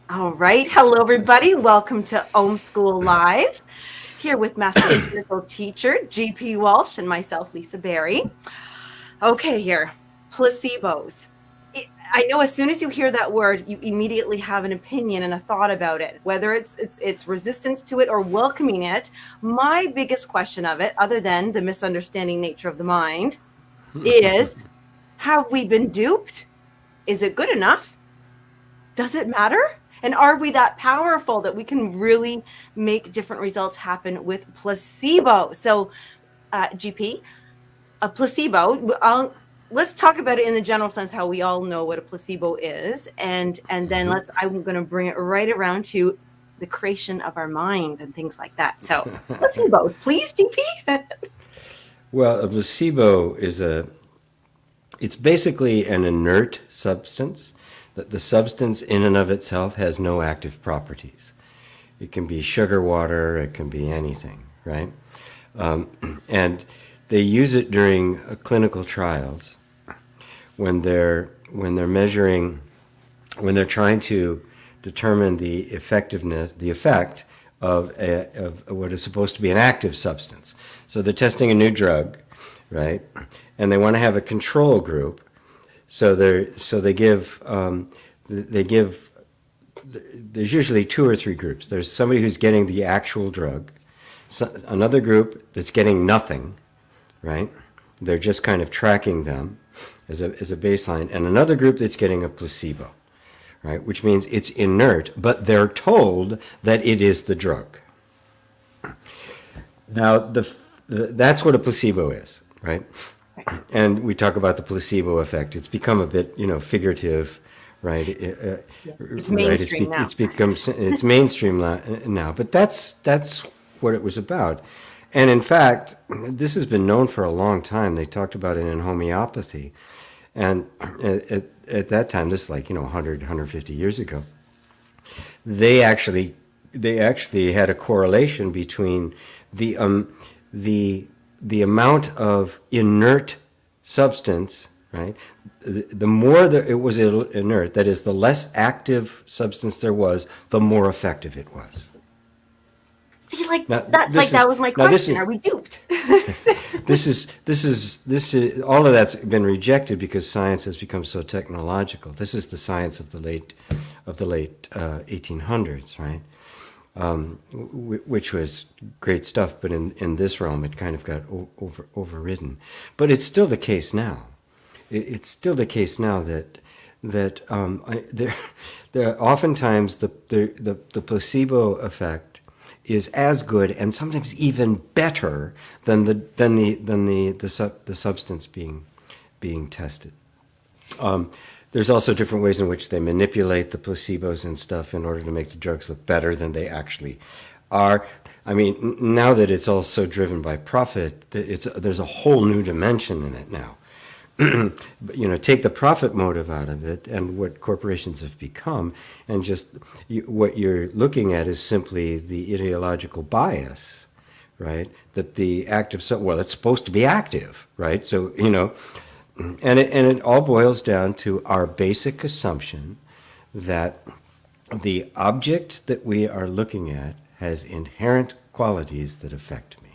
All right. Hello, everybody. Welcome to Ohm School Live. Here with Master Spiritual Teacher, GP Walsh, and myself, Lisa Berry. Okay, here. Placebos. I know as soon as you hear that word, you immediately have an opinion and a thought about it, whether it's resistance to it or welcoming it. My biggest question of it, other than the misunderstanding nature of the mind, is, have we been duped? Is it good enough? Does it matter? And are we that powerful that we can really make different results happen with placebo? So, GP, a placebo, let's talk about it in the general sense, how we all know what a placebo is. And then I'm going to bring it right around to the creation of our mind and things like that. So placebo, please, GP. Well, a placebo it's basically an inert substance. That the substance in and of itself has no active properties. It can be sugar water, it can be anything, right? And they use it during clinical trials when they're measuring, when they're trying to determine the effectiveness, the effect of what is supposed to be an active substance. So they're testing a new drug, right? And they want to have a control group. So they give there's usually two or three groups. There's somebody who's getting the actual drug, another group that's getting nothing, right? They're just kind of tracking them as a baseline, and another group that's getting a placebo, right? Which means it's inert, but they're told that it is the drug. Now that's what a placebo is, right? And we talk about the placebo effect. It's become a bit, figurative, right? It's mainstream now. It's mainstream now. But that's what it was about. And in fact, this has been known for a long time. They talked about it in homeopathy, and at that time, this is like 100, 150 years ago. They actually had a correlation between the amount of inert substance, right? The more that it was inert, that is, the less active substance there was, the more effective it was. See, that was my question. Are we duped? This is all of that's been rejected because science has become so technological. This is the science of the late 1800s, right? Which was great stuff, but in this realm it kind of got overridden. But it's still the case now. It's still the case now that there oftentimes the placebo effect is as good and sometimes even better than the substance being tested. There's also different ways in which they manipulate the placebos and stuff in order to make the drugs look better than they actually are. I mean, now that it's all so driven by profit, there's a whole new dimension in it now. Take the profit motive out of it and what corporations have become, and just what you're looking at is simply the ideological bias, right? That the active, it's supposed to be active, right? So, and it all boils down to our basic assumption that the object that we are looking at has inherent qualities that affect me.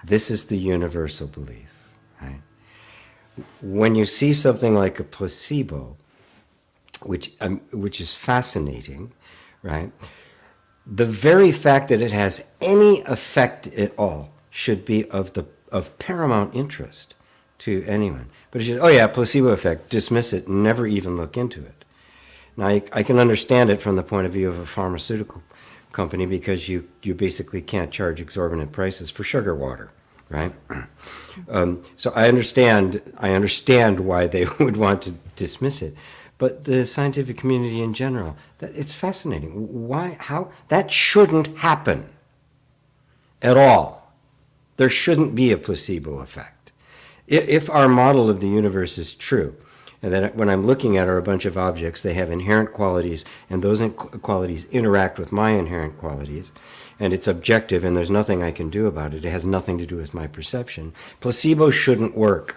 This is the universal belief, right? When you see something like a placebo, which is fascinating, right? The very fact that it has any effect at all should be of paramount interest to anyone. But it's just, oh yeah, placebo effect, dismiss it, never even look into it. Now, I can understand it from the point of view of a pharmaceutical company because you basically can't charge exorbitant prices for sugar water, right? So I understand why they would want to dismiss it. But the scientific community in general, it's fascinating. Why? How? That shouldn't happen at all. There shouldn't be a placebo effect. If our model of the universe is true, and that when I'm looking at are a bunch of objects, they have inherent qualities, and those qualities interact with my inherent qualities, and it's objective, and there's nothing I can do about it. It has nothing to do with my perception. Placebo shouldn't work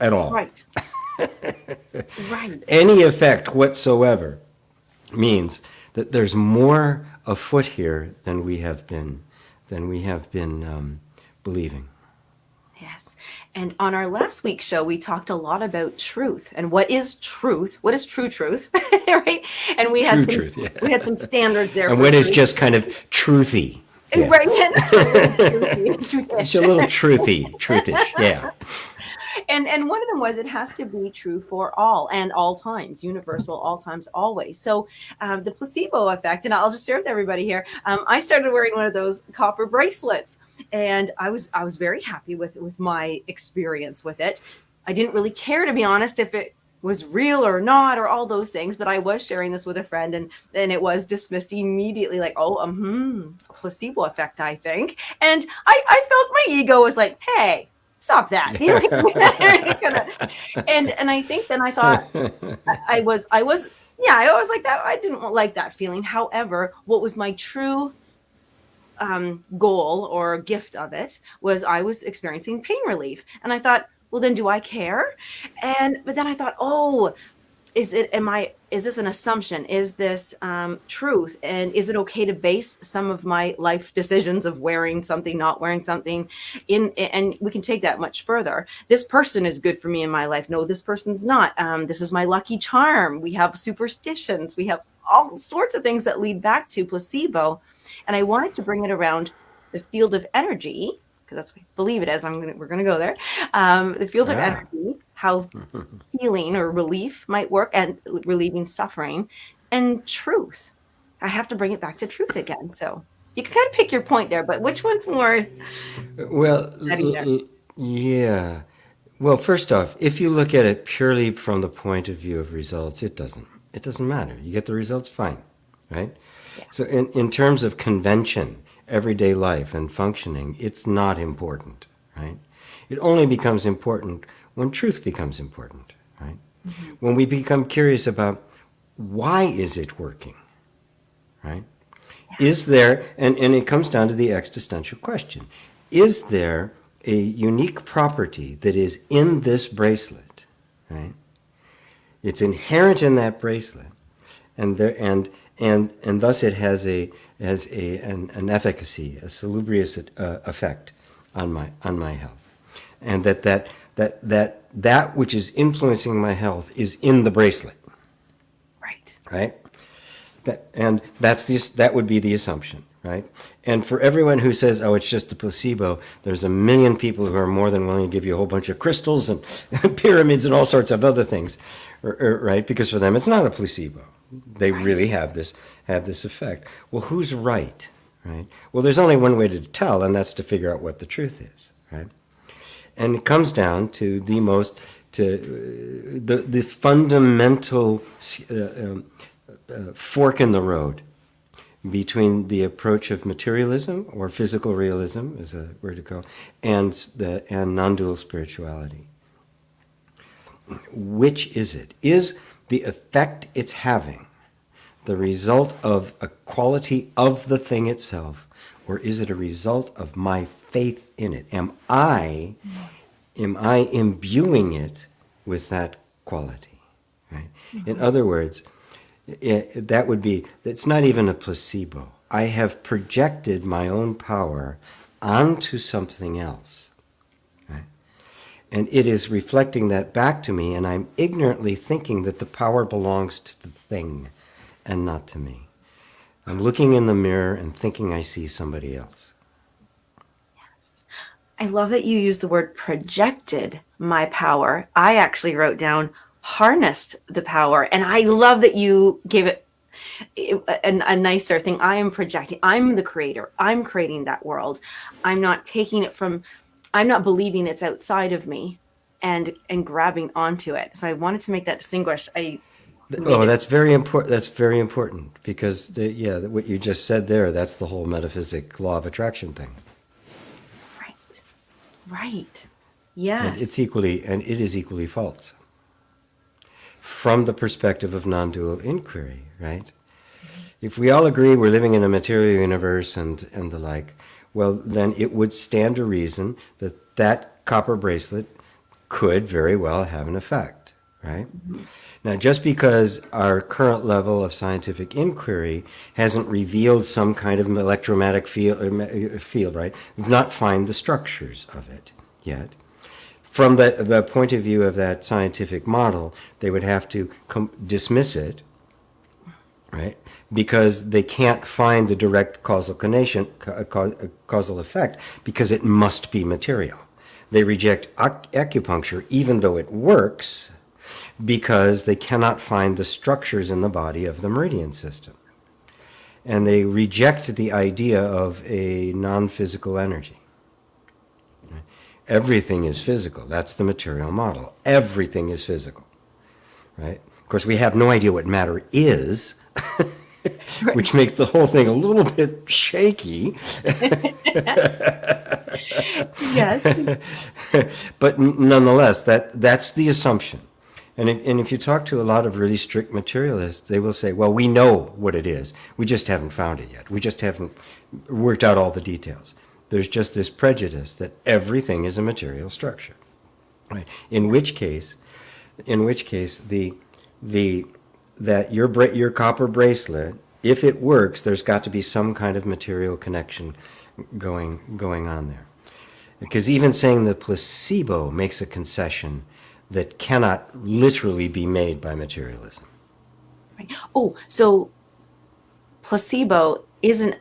at all. Right. Right. Any effect whatsoever means that there's more afoot here than we have been believing. Yes. And on our last week's show, we talked a lot about truth and what is truth? What is true truth? Right? And we had True truth, yeah. we had some standards there. And for what is truth. just kind of truthy. Yeah. Right. Truthish. It's a little truthish, yeah. And one of them was it has to be true for all and all times, universal, all times, always. So the placebo effect, and I'll just share with everybody here. I started wearing one of those copper bracelets, and I was very happy with my experience with it. I didn't really care, to be honest, if it was real or not, or all those things, but I was sharing this with a friend, and then it was dismissed immediately, like, placebo effect, I think. And I felt my ego was like, hey, stop that. and I think then I thought I was like that. I didn't like that feeling. However, what was my true goal or gift of it was I was experiencing pain relief. And I thought, well, then do I care? But then I thought, is this an assumption? Is this truth? And is it okay to base some of my life decisions of wearing something, not wearing something and we can take that much further. This person is good for me in my life. No, this person's not. This is my lucky charm. We have superstitions. We have all sorts of things that lead back to placebo. And I wanted to bring it around the field of energy, because that's what I believe it is. We're going to go there. The field of energy, how healing or relief might work, and relieving suffering, and truth. I have to bring it back to truth again. So you can kind of pick your point there, but which one's more? Well, yeah. Well, first off, if you look at it purely from the point of view of results, it doesn't matter. You get the results, fine, right? Yeah. So in terms of convention, everyday life and functioning, it's not important, right? It only becomes important when truth becomes important, right? Mm-hmm. When we become curious about why is it working, right? Yeah. Is there, and it comes down to the existential question, is there a unique property that is in this bracelet, right? It's inherent in that bracelet, and thus it has an efficacy, a salubrious effect on my health, and that which is influencing my health is in the bracelet. Right. That would be the assumption, right? And for everyone who says, "Oh, it's just a placebo," there's a million people who are more than willing to give you a whole bunch of crystals and pyramids and all sorts of other things, right? Because for them, it's not a placebo. They really have this effect. Well, who's right? Right? Well, there's only one way to tell, and that's to figure out what the truth is, right? And it comes down to the fundamental fork in the road between the approach of materialism or physical realism, is a word to go, and non-dual spirituality. Which is it? Is the effect it's having the result of a quality of the thing itself, or is it a result of my faith in it? Am I imbuing it with that quality? Right? Mm-hmm. In other words, it's not even a placebo. I have projected my own power onto something else. Right? And it is reflecting that back to me, and I'm ignorantly thinking that the power belongs to the thing and not to me. I'm looking in the mirror and thinking I see somebody else. Yes. I love that you use the word projected my power. I actually wrote down harnessed the power. And I love that you gave it a nicer thing. I am projecting. I'm the creator. I'm creating that world. I'm not taking it from, I'm not believing it's outside of me and grabbing onto it. So I wanted to make that distinguish. That's very important. That's very important because what you just said there, that's the whole metaphysic law of attraction thing. Right. Yes. And it is equally false from the perspective of non-dual inquiry, right? Mm-hmm. If we all agree we're living in a material universe and the like, well, then it would stand to reason that copper bracelet could very well have an effect, right? Now, just because our current level of scientific inquiry hasn't revealed some kind of electromagnetic field, right? We've not found the structures of it yet. From the point of view of that scientific model, they would have to dismiss it, right? Because they can't find the direct causal connection, causal effect, because it must be material. They reject acupuncture, even though it works, because they cannot find the structures in the body of the meridian system. And they reject the idea of a non-physical energy. Everything is physical. That's the material model. Everything is physical, right? Of course, we have no idea what matter is, which makes the whole thing a little bit shaky. Yes. But nonetheless, that's the assumption. And if you talk to a lot of really strict materialists, they will say, well, we know what it is. We just haven't found it yet. We just haven't worked out all the details. There's just this prejudice that everything is a material structure, right? In which case, that your copper bracelet, if it works, there's got to be some kind of material connection going on there. Because even saying the placebo makes a concession that cannot literally be made by materialism. Right. Oh, so placebo isn't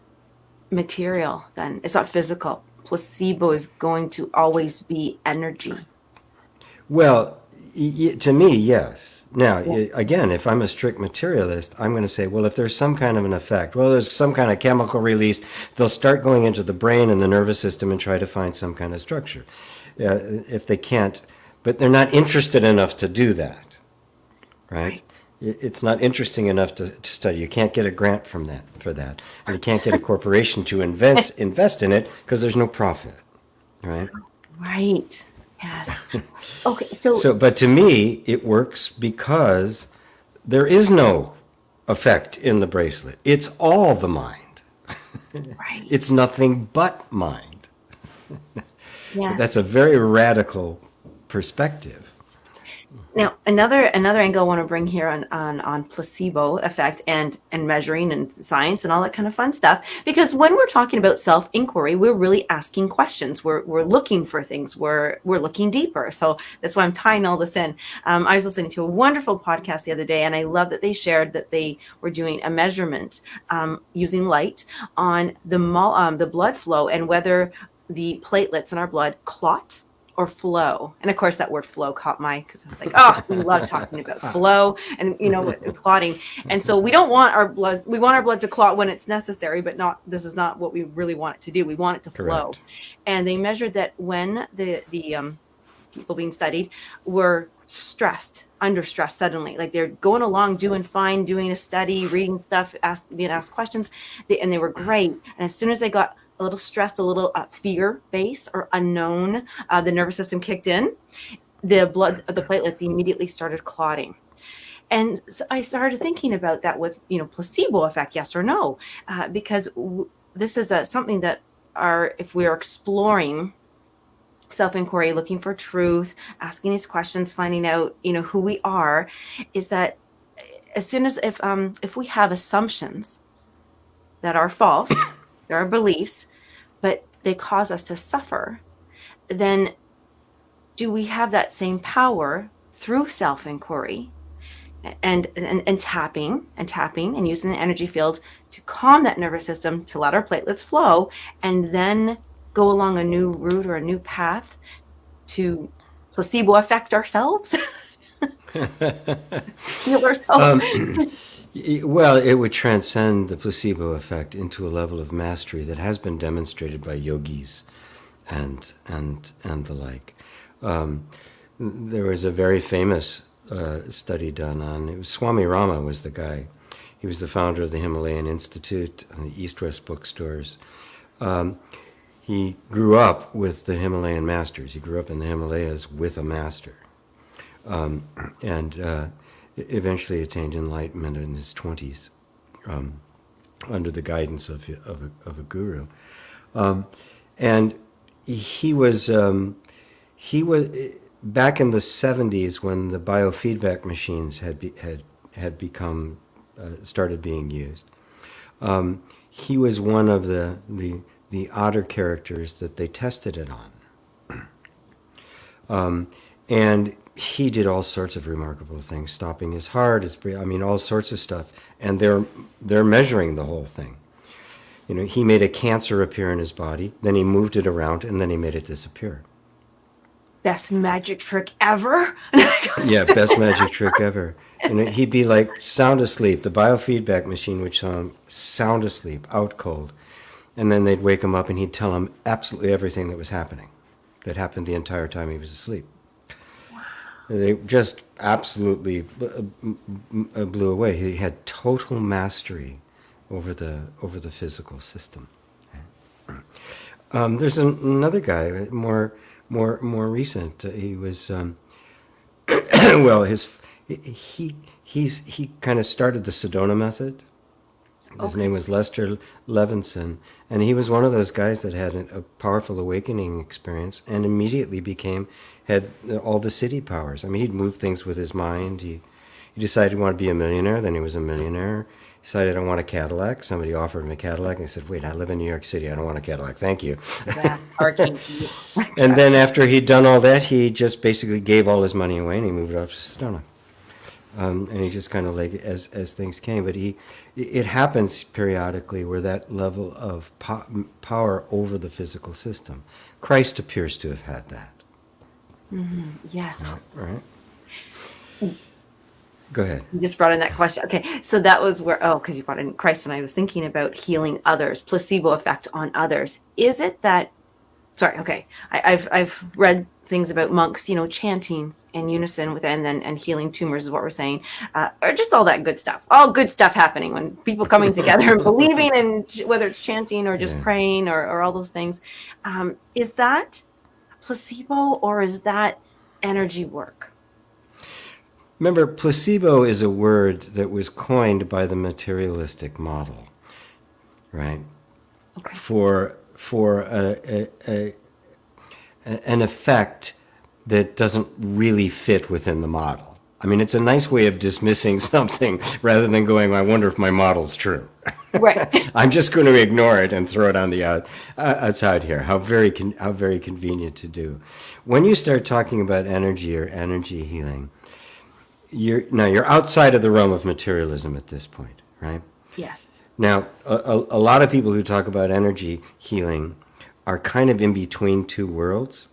material then. It's not physical. Placebo is going to always be energy. Well, to me, yes. Now, again, if I'm a strict materialist, I'm going to say, well, if there's some kind of an effect, well, there's some kind of chemical release, they'll start going into the brain and the nervous system and try to find some kind of structure. If they can't, but they're not interested enough to do that, right? It's not interesting enough to study. You can't get a grant for that, and you can't get a corporation to invest in it because there's no profit, right? Right. Yes. Okay. But to me, it works because there is no effect in the bracelet. It's all the mind. Right. It's nothing but mind. Yeah. That's a very radical perspective. Now, another angle I want to bring here on placebo effect and measuring and science and all that kind of fun stuff, because when we're talking about self-inquiry, we're really asking questions. We're looking for things. We're looking deeper. So that's why I'm tying all this in. I was listening to a wonderful podcast the other day, and I love that they shared that they were doing a measurement using light on the blood flow and whether the platelets in our blood clot or flow. And of course that word flow caught my, because I was like, oh, we love talking about flow and, clotting. And so we don't want our blood, we want our blood to clot when it's necessary, but this is not what we really want it to do. We want it to flow. And they measured that when the people being studied were stressed, under stress suddenly, like they're going along, doing fine, doing a study, reading stuff, being asked questions, and they were great. And as soon as they got a little stressed, a little fear base or unknown, the nervous system kicked in, the platelets immediately started clotting. And so I started thinking about that with, placebo effect, yes or no, because this is something that if we are exploring self-inquiry, looking for truth, asking these questions, finding out, who we are, is that as soon as if we have assumptions that are false, there are beliefs, but they cause us to suffer, then do we have that same power through self-inquiry and tapping and using the energy field to calm that nervous system, to let our platelets flow, and then go along a new route or a new path to placebo effect ourselves? Heal ourselves? Well, it would transcend the placebo effect into a level of mastery that has been demonstrated by yogis and the like. There was a very famous study done on, it was Swami Rama was the guy. He was the founder of the Himalayan Institute and the East-West bookstores. He grew up with the Himalayan masters. He grew up in the Himalayas with a master. And eventually attained enlightenment in his 20s under the guidance of a guru. And he was back in the 70s, when the biofeedback machines had become started being used, he was one of the otter characters that they tested it on. And he did all sorts of remarkable things, stopping his heart, all sorts of stuff. And they're measuring the whole thing. He made a cancer appear in his body, then he moved it around, and then he made it disappear. Best magic trick ever. Yeah, best magic trick ever. He'd be like sound asleep. The biofeedback machine would show him sound asleep, out cold. And then they'd wake him up and he'd tell him absolutely everything that was happening, that happened the entire time he was asleep. Wow. They just absolutely blew away. He had total mastery over the physical system. There's another guy, more recent. He was well, he kind of started the Sedona method. His name was Lester Levinson, and he was one of those guys that had a powerful awakening experience and immediately had all the city powers. He'd move things with his mind. He decided he wanted to be a millionaire, then he was a millionaire. He decided, I want a Cadillac. Somebody offered him a Cadillac, and he said, wait, I live in New York City. I don't want a Cadillac. Thank you. Yeah, and then after he'd done all that, he just basically gave all his money away, and he moved up to Sedona. And he just kind of as things came. But it happens periodically where that level of power over the physical system. Christ appears to have had that. Mm-hmm. Yes. Right. Go ahead. You just brought in that question. Okay, so that was where, because you brought in Christ, and I was thinking about healing others, placebo effect on others. Is it that, I've read things about monks, chanting in unison with and healing tumors is what we're saying, or just all that good stuff. All good stuff happening when people coming together and believing, and whether it's chanting or just praying or all those things. Is that placebo or is that energy work? Remember, placebo is a word that was coined by the materialistic model, right? Okay. For an effect that doesn't really fit within the model. It's a nice way of dismissing something rather than going, I wonder if my model's true. Right. I'm just going to ignore it and throw it on the outside here. How very convenient to do. When you start talking about energy or energy healing, you're outside of the realm of materialism at this point, right? Yes. Now, a lot of people who talk about energy healing are kind of in between two worlds,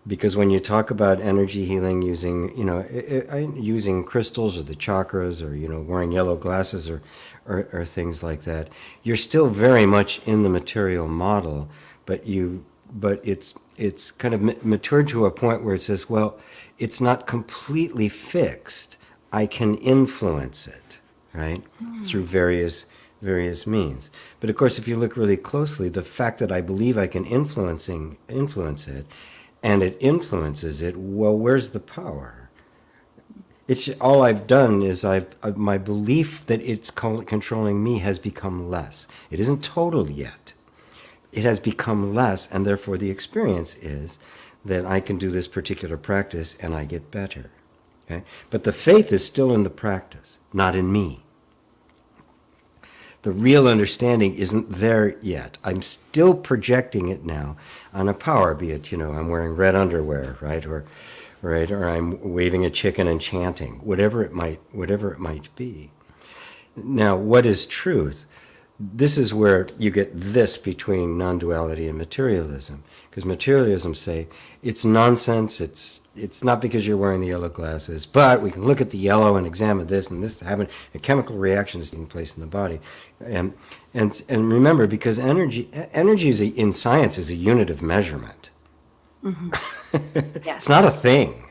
because when you talk about energy healing using crystals or the chakras or wearing yellow glasses or things like that, you're still very much in the material model, but it's kind of matured to a point where it says, well, it's not completely fixed. I can influence it, right? Through various means. But of course, if you look really closely, the fact that I believe I can influence it, and it influences it, well, where's the power? It's all I've done is my belief that it's controlling me has become less. It isn't total yet. It has become less, and therefore the experience is that I can do this particular practice and I get better. Okay? But the faith is still in the practice, not in me. The real understanding isn't there yet. I'm still projecting it now on a power, be it, I'm wearing red underwear, right? Or I'm waving a chicken and chanting, whatever it might be. Now, what is truth? This is where you get this between non-duality and materialism. Because materialism say, it's nonsense, it's not because you're wearing the yellow glasses, but we can look at the yellow and examine this, and this happened, a chemical reaction is taking place in the body. And remember, because energy is in science is a unit of measurement. Mm-hmm. Yes. It's not a thing,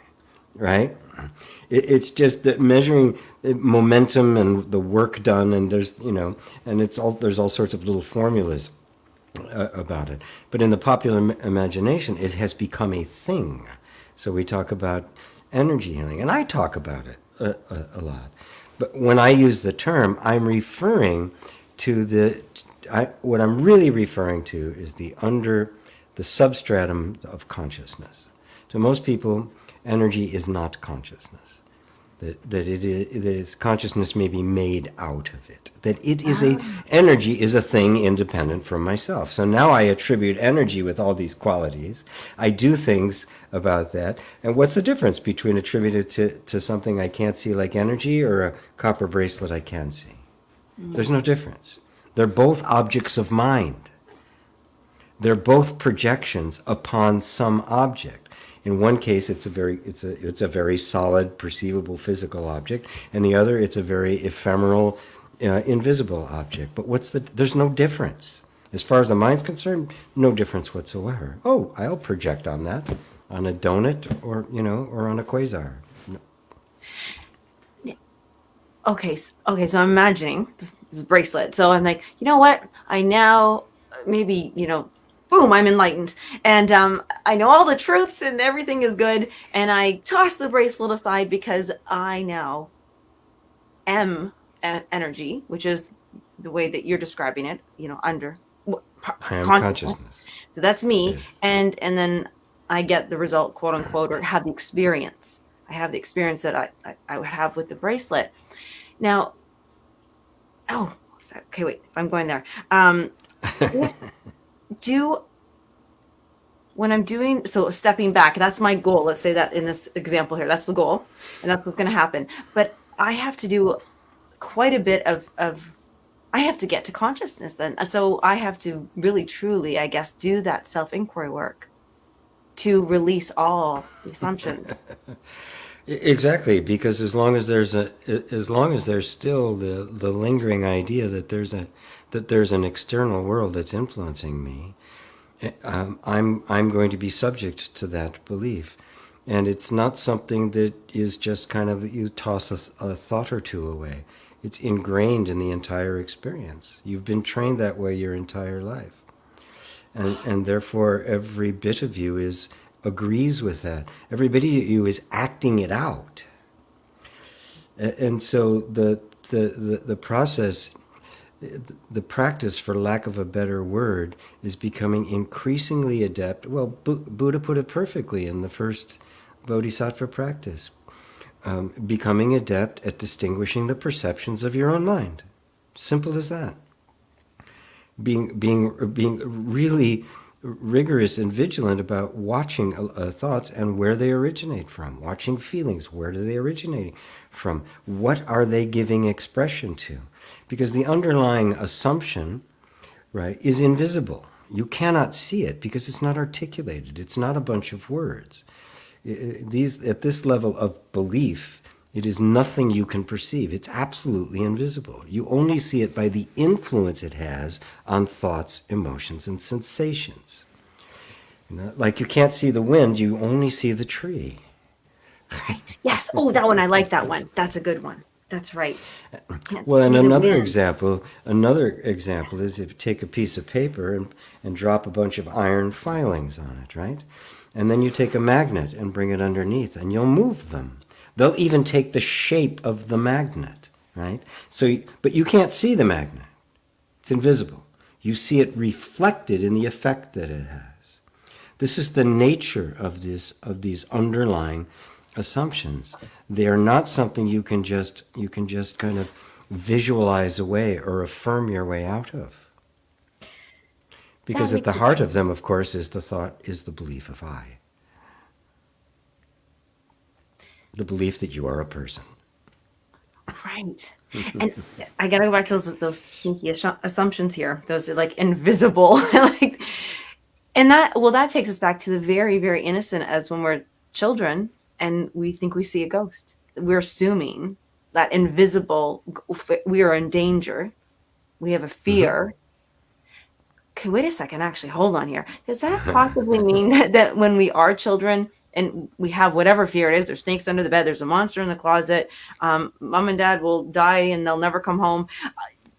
right? It's just that measuring momentum and the work done, and there's all sorts of little formulas about it. But in the popular imagination, it has become a thing. So we talk about energy healing, and I talk about it a lot. But when I use the term, I'm referring to what I'm really referring to is the substratum of consciousness. To most people, energy is not consciousness. That its consciousness may be made out of it. That energy is a thing independent from myself. So now I attribute energy with all these qualities. I do things about that. And what's the difference between attributed to something I can't see like energy or a copper bracelet I can see? There's no difference. They're both objects of mind. They're both projections upon some object. In one case, it's a very solid, perceivable physical object, and the other, it's a very ephemeral, invisible object. But there's no difference. As far as the mind's concerned, no difference whatsoever. Oh, I'll project on that, on a donut, or on a quasar. No. Okay, so I'm imagining this bracelet. So I'm like, you know what? I now maybe, boom, I'm enlightened. And I know all the truths and everything is good. And I toss the bracelet aside because I now am energy, which is the way that you're describing it, under I am consciousness. So that's me. Yes. And then I get the result, quote unquote, or have the experience. I have the experience that I would have with the bracelet. Now, okay, wait, if I'm going there. When I'm doing, so stepping back, that's my goal. Let's say that in this example here, that's the goal, and that's what's going to happen. But I have to do quite a bit of I have to get to consciousness then. So I have to really, truly, I guess, do that self-inquiry work to release all the assumptions. Exactly, because as long as there's still the lingering idea that there's an external world that's influencing me, I'm going to be subject to that belief, and it's not something that is just kind of you toss a thought or two away. It's ingrained in the entire experience. You've been trained that way your entire life, and therefore every bit of you agrees with that. Every bit of you is acting it out, and so the process. The practice, for lack of a better word, is becoming increasingly adept. Well, Buddha put it perfectly in the first Bodhisattva practice. Becoming adept at distinguishing the perceptions of your own mind. Simple as that. Being really rigorous and vigilant about watching thoughts and where they originate from. Watching feelings, where do they originate from? What are they giving expression to? Because the underlying assumption, right, is invisible. You cannot see it because it's not articulated. It's not a bunch of words. At this level of belief, it is nothing you can perceive. It's absolutely invisible. You only see it by the influence it has on thoughts, emotions, and sensations. Like you can't see the wind, you only see the tree. Right. Yes. Oh, that one. I like that one. That's a good one. That's right. Well, and another example is if you take a piece of paper and drop a bunch of iron filings on it, right? And then you take a magnet and bring it underneath, and you'll move them. They'll even take the shape of the magnet, right? But you can't see the magnet. It's invisible. You see it reflected in the effect that it has. This is the nature of these underlying assumptions. They are not something you can just kind of visualize away or affirm your way out of. Because at the heart of them, of course, is the belief of I. The belief that you are a person. Right. And I got to go back to those sneaky assumptions here. Those like invisible, that takes us back to the very, very innocent as when we're children and we think we see a ghost. We're assuming that invisible, we are in danger. We have a fear. Mm-hmm. Okay, wait a second. Actually, hold on here. Does that possibly mean that when we are children and we have whatever fear it is, there's snakes under the bed, there's a monster in the closet, mom and dad will die and they'll never come home.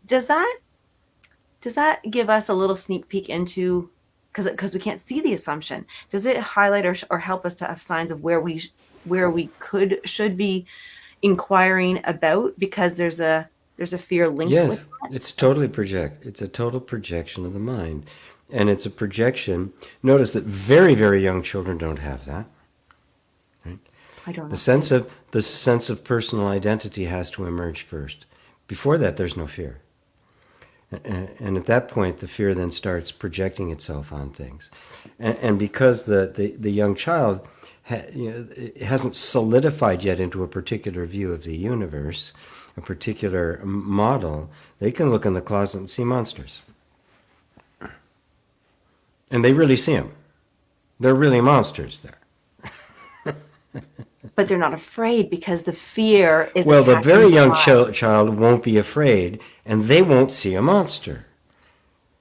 Does that give us a little sneak peek into, because we can't see the assumption, does it highlight or help us to have signs of where we should be inquiring about, because there's a fear linked with that? Yes, it's a total projection of the mind. And it's a projection. Notice that very, very young children don't have that. I don't The know. sense of personal identity has to emerge first. Before that, there's no fear. And at that point, the fear then starts projecting itself on things. And because the young child it hasn't solidified yet into a particular view of the universe, a particular model, they can look in the closet and see monsters. And they really see them. They're really monsters there. But they're not afraid because the fear is Well, the attacking very young child. child won't be afraid, and they won't see a monster,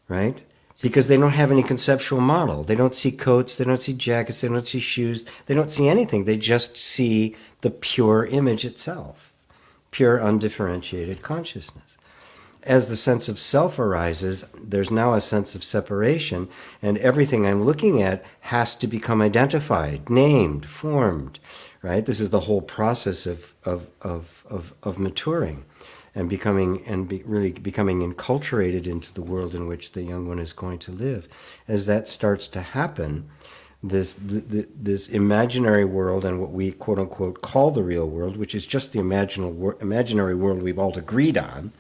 right? Because they don't have any conceptual model. They don't see coats, they don't see jackets, they don't see shoes, they don't see anything. They just see the pure image itself, pure undifferentiated consciousness. As the sense of self arises, there's now a sense of separation, and everything I'm looking at has to become identified, named, formed, right? This is the whole process of maturing and really becoming enculturated into the world in which the young one is going to live. As that starts to happen, this imaginary world and what we quote unquote call the real world, which is just the imaginary world we've all agreed on,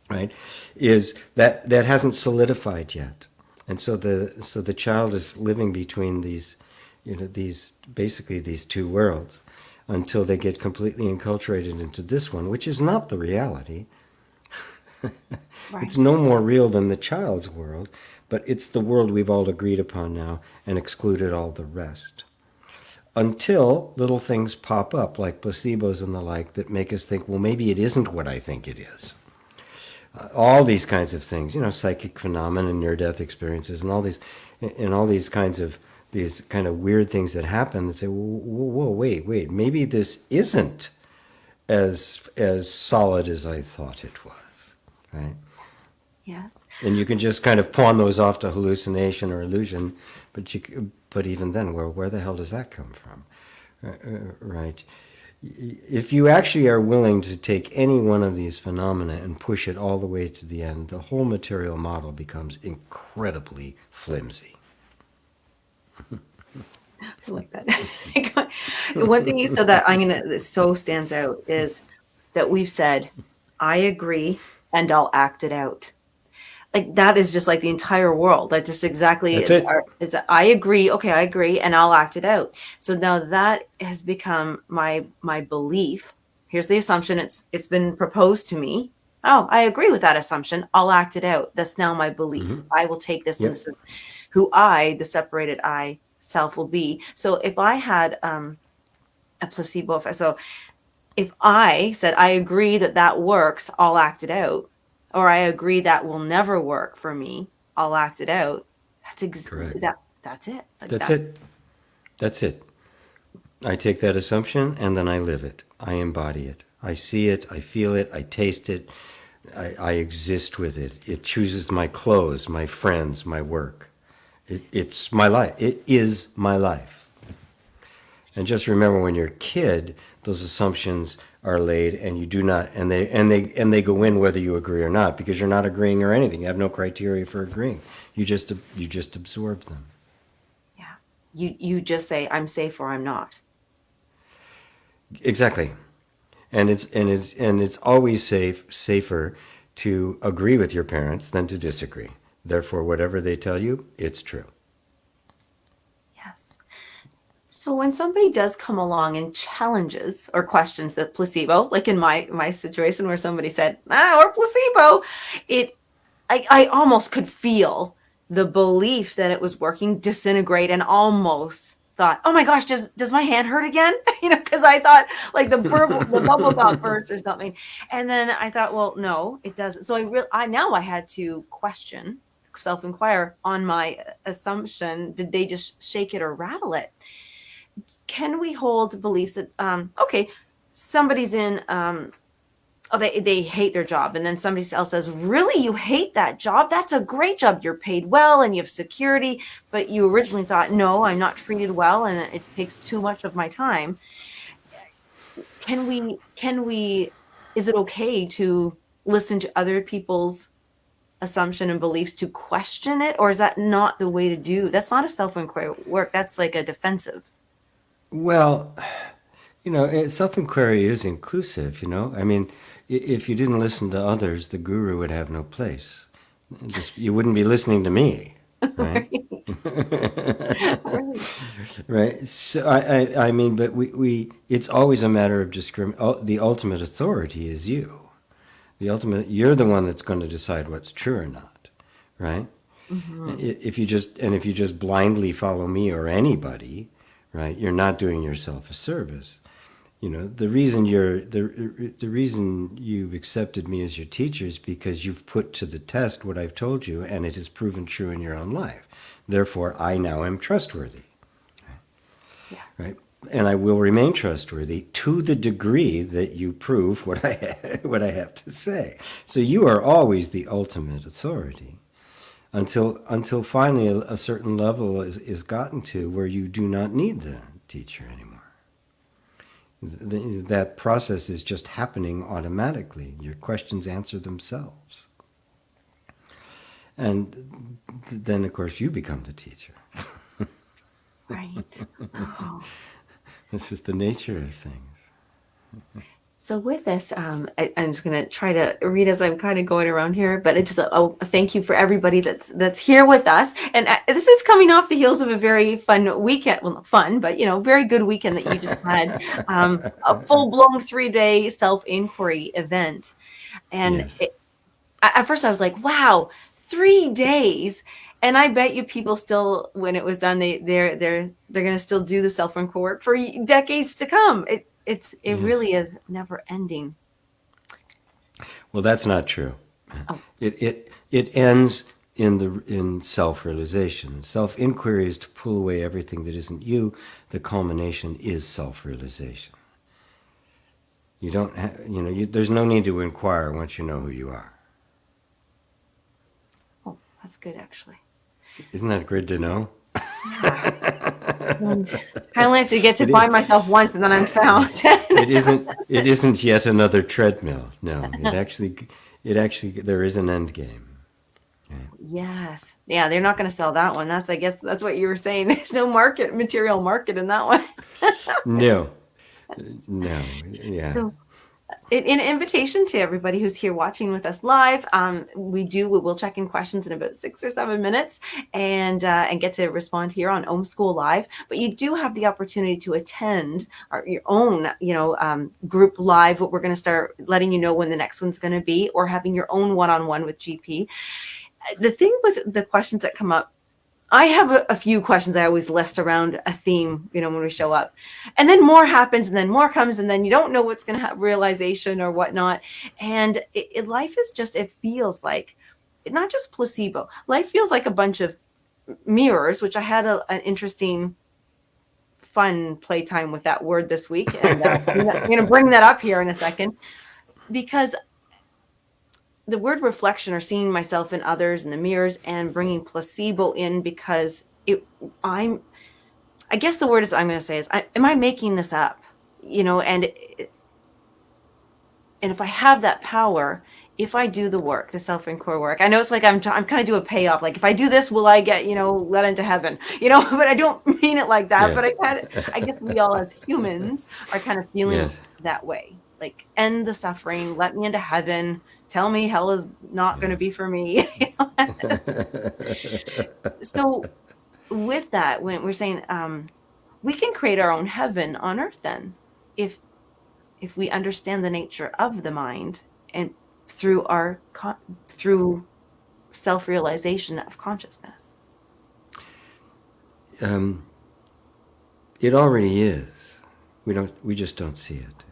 right, is that hasn't solidified yet, and so the child is living between these two worlds until they get completely enculturated into this one, which is not the reality. Right. It's no more real than the child's world, but it's the world we've all agreed upon now and excluded all the rest. Until little things pop up like placebos and the like that make us think, well, maybe it isn't what I think it is. All these kinds of things, psychic phenomena, near-death experiences, and all these kinds of weird things that happen that say, whoa, wait, maybe this isn't as solid as I thought it was, right? Yes. And you can just kind of pawn those off to hallucination or illusion, but even then, where the hell does that come from, right? If you actually are willing to take any one of these phenomena and push it all the way to the end, the whole material model becomes incredibly flimsy. I like that. One thing you said that so stands out is that we've said, I agree and I'll act it out. Like that is just like the entire world. That's just exactly That's it. It's I agree. Okay, I agree, and I'll act it out. So now that has become my belief. Here's the assumption. It's been proposed to me. Oh, I agree with that assumption. I'll act it out. That's now my belief. Mm-hmm. I will take this, Yep. and this is who I, the separated I self, will be. So if I had a placebo effect, so if I said I agree that works, I'll act it out. Or I agree that will never work for me, I'll act it out. Correct. That's it. That's it. I take that assumption and then I live it. I embody it. I see it. I feel it. I taste it. I exist with it. It chooses my clothes, my friends, my work. It's my life. It is my life. And just remember, when you're a kid, those assumptions are laid, and you do not, and they go in whether you agree or not, because you're not agreeing or anything. You have no criteria for agreeing. You just absorb them. Yeah. You just say I'm safe or I'm not. Exactly. And it's always safer to agree with your parents than to disagree. Therefore, whatever they tell you, it's true. Yes. So when somebody does come along and challenges or questions the placebo, like in my situation where somebody said, or placebo, I almost could feel the belief that it was working disintegrate, and almost thought, oh my gosh, does my hand hurt again? Because I thought like the bubble got burst or something. And then I thought, well, no, it doesn't. So I had to question, self-inquire on my assumption. Did they just shake it or rattle it? Can we hold beliefs that, okay, somebody's in, they hate their job, and then somebody else says, really, you hate that job? That's a great job. You're paid well and you have security, but you originally thought, no, I'm not treated well and it takes too much of my time. Can we, is it okay to listen to other people's assumption and beliefs to question it? Or is that not the way to do? That's not a self-inquiry work. That's like a defensive. Well, self-inquiry is inclusive, I mean, if you didn't listen to others, the guru would have no place. You wouldn't be listening to me, right? Right. Right. So I mean, but it's always a matter of the ultimate authority is you. You're the one that's going to decide what's true or not, right? Mm-hmm. If you just blindly follow me or anybody, right, you're not doing yourself a service. The reason the reason you've accepted me as your teacher is because you've put to the test what I've told you, and it has proven true in your own life. Therefore, I now am trustworthy, Yes. right? And I will remain trustworthy to the degree that you prove what what I have to say. So you are always the ultimate authority until finally a certain level is gotten to where you do not need the teacher anymore. That process is just happening automatically. Your questions answer themselves. And then, of course, you become the teacher. Right. Oh. This is the nature of things. So with this, I'm just going to try to read as I'm kind of going around here, but it just thank you for everybody that's here with us. And this is coming off the heels of a very fun weekend. Well, not fun, but very good weekend that you just had. A full-blown 3-day self-inquiry event. And Yes. At first I was like, wow, 3 days. And I bet you people still, when it was done, they're going to still do the self-inquiry work for decades to come. It Yes. really is never ending. Well, that's not true. Oh. It ends in self-realization. Self-inquiry is to pull away everything that isn't you. The culmination is self-realization. You don't there's no need to inquire once you know who you are. Oh, that's good, actually. Isn't that good to know? I only have to get to find myself once, and then I'm found. It isn't yet another treadmill. No, it actually there is an end game. Yes. Yeah, they're not going to sell that one. I guess that's what you were saying. There's no material market in that one. No. Yeah. So, in invitation to everybody who's here watching with us live, we will check in questions in about 6 or 7 minutes and get to respond here on Om School Live. But you do have the opportunity to attend your own, group live. What we're going to start letting you know when the next one's going to be, or having your own one-on-one with GP. The thing with the questions that come up, I have a few questions I always list around a theme, when we show up. And then more happens, and then more comes, and then you don't know what's going to have realization or whatnot. And life is just, it feels like, not just placebo, life feels like a bunch of mirrors, which I had an interesting, fun playtime with that word this week. And I'm going to bring that up here in a second, because the word reflection, or seeing myself in others in the mirrors, and bringing placebo in, because I guess the word I'm going to say is, am I making this up? And if I have that power, if I do the work, the self-inquiry work, I know it's like I'm kind of do a payoff. Like, if I do this, will I get, let into heaven, but I don't mean it like that. Yes. But I guess we all as humans are kind of feeling Yes. that way. Like, end the suffering, let me into heaven. Tell me hell is not going to be for me. So with that, when we're saying we can create our own heaven on earth, then if we understand the nature of the mind, and through through self-realization of consciousness. It already is. We just don't see it.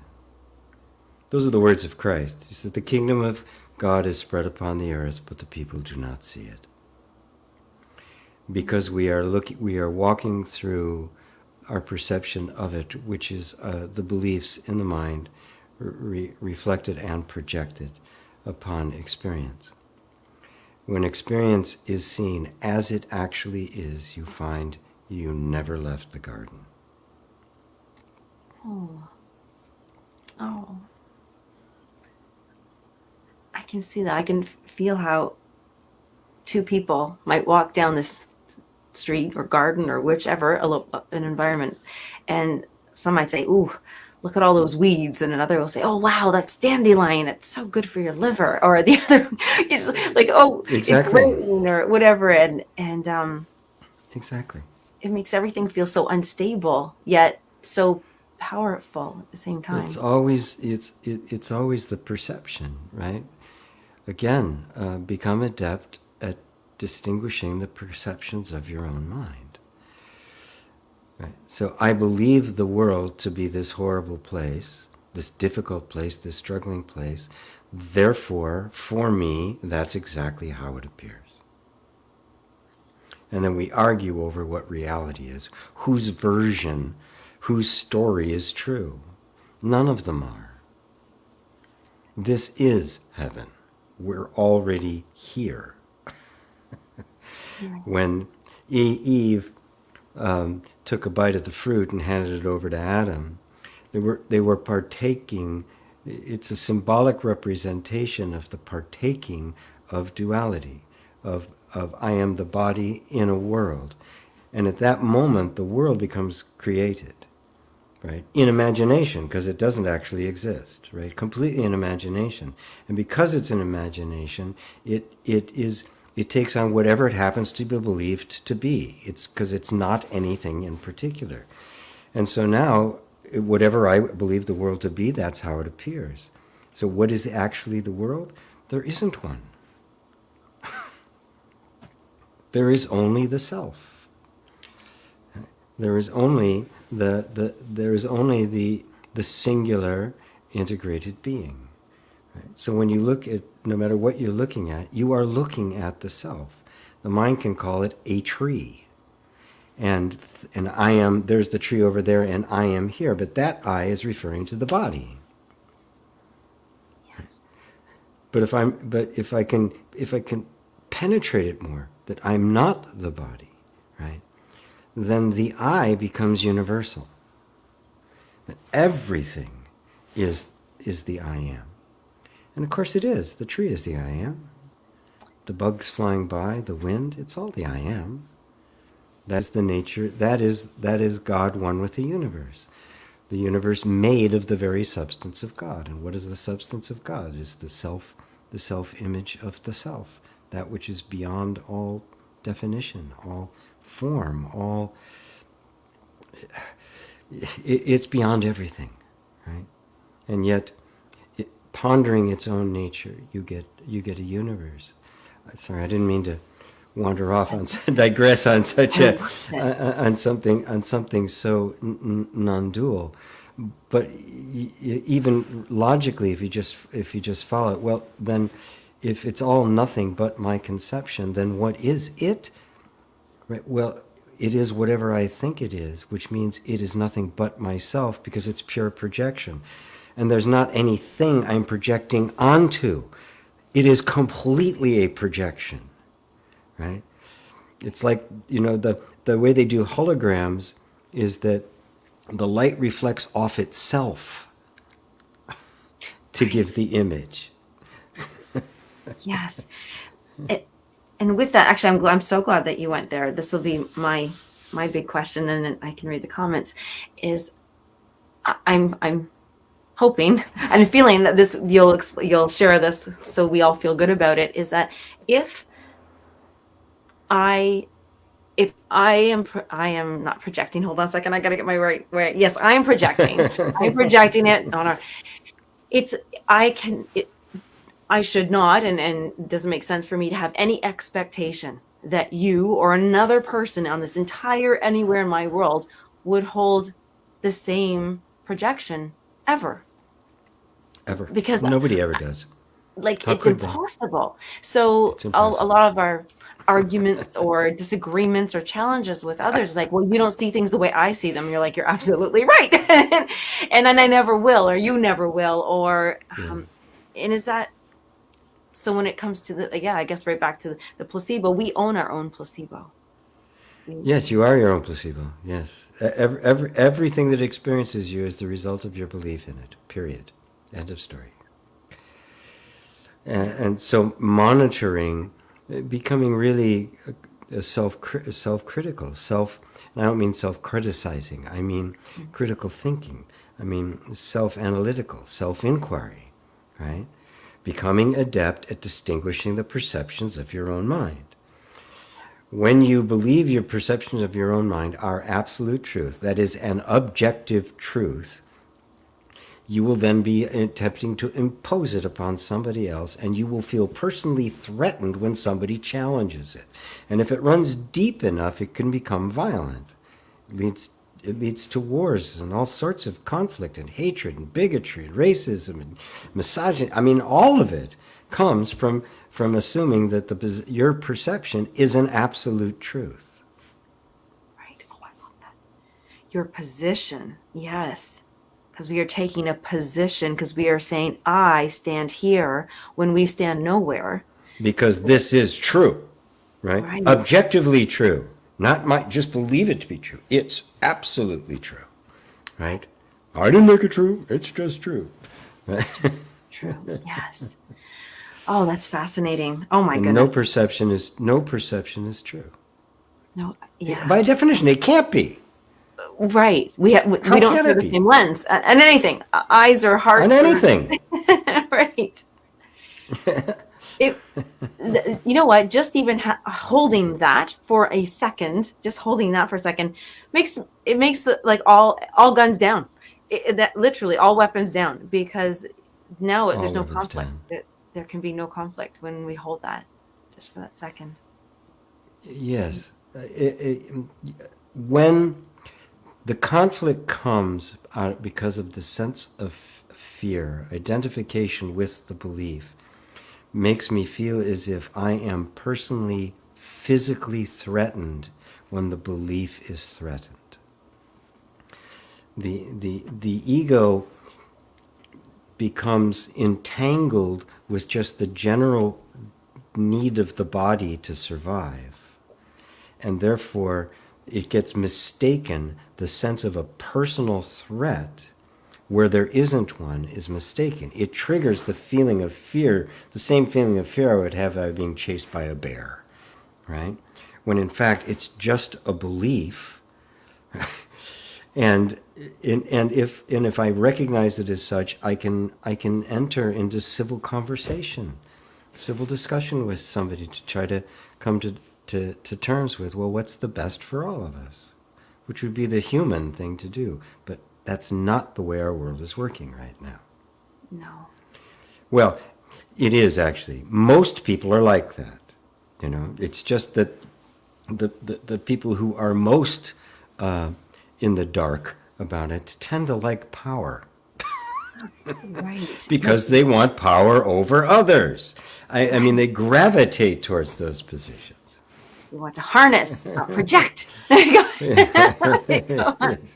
Those are the words of Christ. He said, the kingdom of God is spread upon the earth, but the people do not see it. Because we are walking through our perception of it, which is the beliefs in the mind reflected and projected upon experience. When experience is seen as it actually is, you find you never left the garden. Oh. I can see that. I can feel how two people might walk down this street or garden or whichever, an environment, And some might say, ooh, look at all those weeds. And another will say, oh, wow, that's dandelion. It's so good for your liver. Or the other, it's like, oh, Exactly. it's green or whatever. And Exactly. it makes everything feel so unstable, yet so powerful at the same time. It's always the perception, right? Again, become adept at distinguishing the perceptions of your own mind. Right? So I believe the world to be this horrible place, this difficult place, this struggling place. Therefore, for me, that's exactly how it appears. And then we argue over what reality is, whose version, whose story is true. None of them are. This is heaven. We're already here. When Eve took a bite of the fruit and handed it over to Adam, they were partaking. It's a symbolic representation of the partaking of duality, of I am the body in a world. And at that moment, the world becomes created, right? In imagination, because it doesn't actually exist, right? Completely in imagination. And because it's an imagination, it takes on whatever it happens to be believed to be. It's because it's not anything in particular. And so now, whatever I believe the world to be, that's how it appears. So what is actually the world? There isn't one. There is only the self. There is only the singular integrated being. Right? So when you look at, no matter what you're looking at, you are looking at the self. The mind can call it a tree. And I am, there's the tree over there, and I am here. But that I is referring to the body. Yes. But if I can penetrate it more, that I'm not the body, right? Then the I becomes universal. That everything is the I am. And of course it is. The tree is the I am. The bugs flying by, the wind, it's all the I am. That's the nature, that is God one with the universe. The universe made of the very substance of God. And what is the substance of God? It is the self-image of the self, that which is beyond all definition, all form, all... It's beyond everything, right? And yet, pondering its own nature, you get a universe. Sorry, I didn't mean to wander off on digress on such a on something so non-dual. But even logically, if you just follow it, well, then if it's all nothing but my conception, then what is it? Right? Well, it is whatever I think it is, which means it is nothing but myself, because it's pure projection. And there's not anything I'm projecting onto. It is completely a projection, right? It's like, the way they do holograms is that the light reflects off itself to give the image. Yes. And with that, actually, I'm so glad that you went there. This will be my big question, and then I can read the comments. Is I'm hoping and feeling that this you'll share this, so we all feel good about it. Is that if I am not projecting. Hold on a second. I got to get my right. Yes, I am projecting. I'm projecting it. No. I should not, and it doesn't make sense for me to have any expectation that you or another person on this entire anywhere in my world would hold the same projection ever. Ever. Because nobody ever does. Like, How it's could they? impossible. So It's impossible. a lot of our arguments or disagreements or challenges with others, like, well, you don't see things the way I see them. You're like, you're absolutely right. And then I never will, or you never will, or and is that so? When it comes to I guess right back to the placebo, we own our own placebo. Yes, you are your own placebo. Yes, everything that experiences you is the result of your belief in it. Period. End of story. And so monitoring, becoming really self-critical, And I don't mean self-criticizing. I mean critical thinking. I mean self-analytical, self-inquiry, right? Becoming adept at distinguishing the perceptions of your own mind. When you believe your perceptions of your own mind are absolute truth, that is an objective truth, you will then be attempting to impose it upon somebody else, and you will feel personally threatened when somebody challenges it. And if it runs deep enough, it can become violent. It leads to wars and all sorts of conflict and hatred and bigotry and racism and misogyny. I mean, all of it comes from assuming that your perception is an absolute truth. Right. Oh, I love that. Your position, yes. Because we are taking a position, because we are saying, I stand here when we stand nowhere. Because this is true, right? Objectively true. Not just believe it to be true. It's absolutely true, right? I didn't make it true. It's just true. Right? True. Yes. Oh, that's fascinating. Oh my goodness. No perception is true. No. Yeah. By definition, it can't be. Right. We don't have the same lens on anything. Eyes or hearts. On anything. Right. You know what? Just even holding that for a second, makes the all guns down. That literally all weapons down, because now there's no conflict. There can be no conflict when we hold that just for that second. Yes. When the conflict comes because of the sense of fear, identification with the belief, makes me feel as if I am personally, physically threatened when the belief is threatened. The ego becomes entangled with just the general need of the body to survive. And therefore, it gets mistaken. The sense of a personal threat where there isn't one is mistaken. It triggers the feeling of fear, the same feeling of fear I would have if I were being chased by a bear, right? When in fact it's just a belief. And if I recognize it as such, I can enter into civil conversation, civil discussion with somebody to try to come to terms with, well, what's the best for all of us? Which would be the human thing to do. But that's not the way our world is working right now. No. Well, it is actually. Most people are like that. You know, it's just that the people who are most in the dark about it tend to like power. Right. Because they want power over others. I mean, they gravitate towards those positions. We want to harness, not project. There you go. Yes.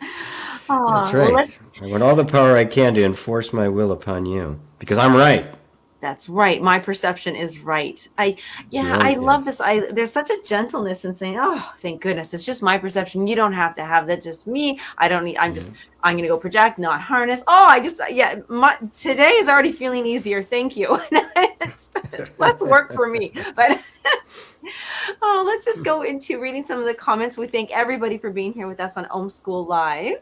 That's right. I want all the power I can to enforce my will upon you, because I'm right. That's right. My perception is right. I love this. There's such a gentleness in saying, oh, thank goodness. It's just my perception. You don't have to have that. Just me. I'm going to go project, not harness. Oh, today is already feeling easier. Thank you. Let's work for me. But let's just go into reading some of the comments. We thank everybody for being here with us on Om School Live.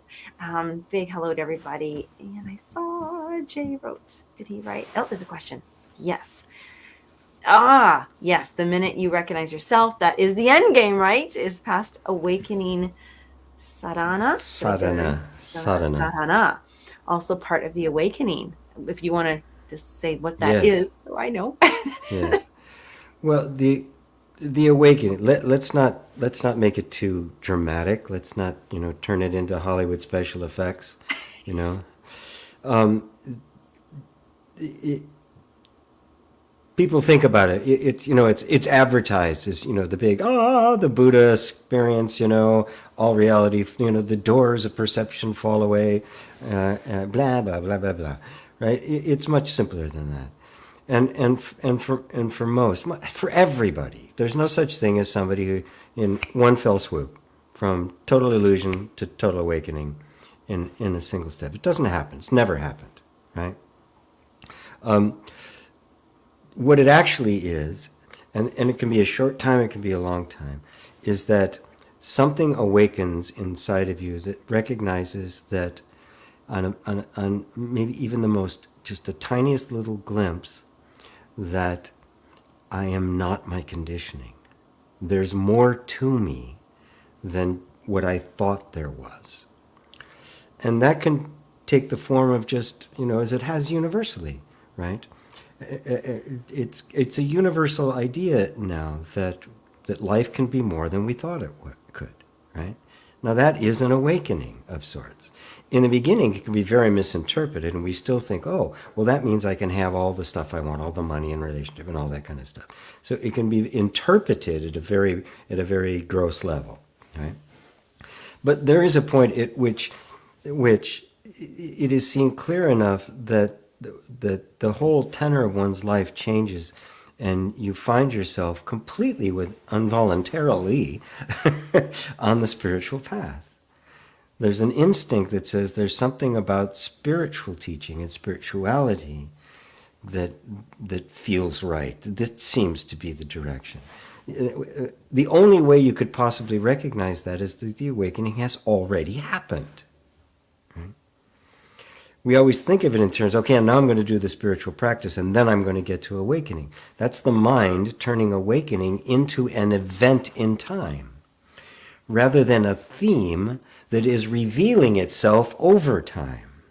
Big hello to everybody. And I saw Jay wrote. Did he write? Oh, there's a question. Yes. Yes. The minute you recognize yourself, that is the end game, right? Is past awakening sadhana. Sadhana. Also part of the awakening. If you want to just say what that is, so I know. Yes. Well, the awakening. Let's not make it too dramatic. Let's not turn it into Hollywood special effects. People think about it. It's advertised as the big the Buddha experience. All reality. The doors of perception fall away. Blah blah blah blah blah. Right? It's much simpler than that. And for everybody, there's no such thing as somebody who, in one fell swoop, from total illusion to total awakening, in a single step. It doesn't happen. It's never happened, right? What it actually is, and it can be a short time, it can be a long time, is that something awakens inside of you that recognizes that on maybe even the most, just the tiniest little glimpse, that I am not my conditioning. There's more to me than what I thought there was. And that can take the form of just, as it has universally, right? It's a universal idea now that life can be more than we thought it could, right? Now that is an awakening of sorts. In the beginning, it can be very misinterpreted, and we still think, oh, well, that means I can have all the stuff I want, all the money and relationship and all that kind of stuff. So it can be interpreted at a very gross level, right? But there is a point at which it is seen clear enough that the whole tenor of one's life changes, and you find yourself completely involuntarily on the spiritual path. There's an instinct that says there's something about spiritual teaching and spirituality that feels right. This seems to be the direction. The only way you could possibly recognize that is that the awakening has already happened. Right? We always think of it in terms, okay, now I'm going to do the spiritual practice and then I'm going to get to awakening. That's the mind turning awakening into an event in time, rather than a theme that is revealing itself over time.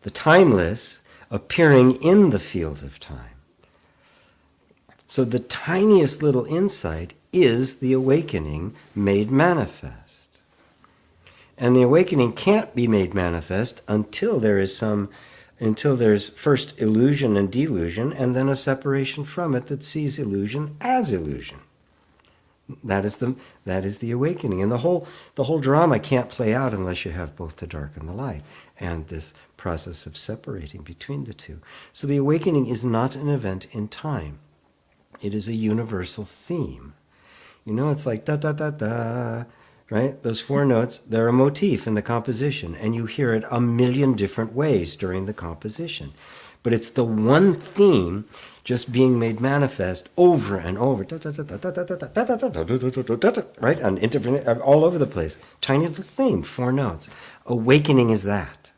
The timeless appearing in the field of time. So the tiniest little insight is the awakening made manifest. And the awakening can't be made manifest until there's first illusion and delusion, and then a separation from it that sees illusion as illusion. That is the awakening. And the whole drama can't play out unless you have both the dark and the light, and this process of separating between the two. So the awakening is not an event in time. It is a universal theme. It's like da da da da, right? Those four notes, they're a motif in the composition, and you hear it a million different ways during the composition. But it's the one theme just being made manifest over and over, right? And all over the place. Tiny little theme, four notes. Awakening is that.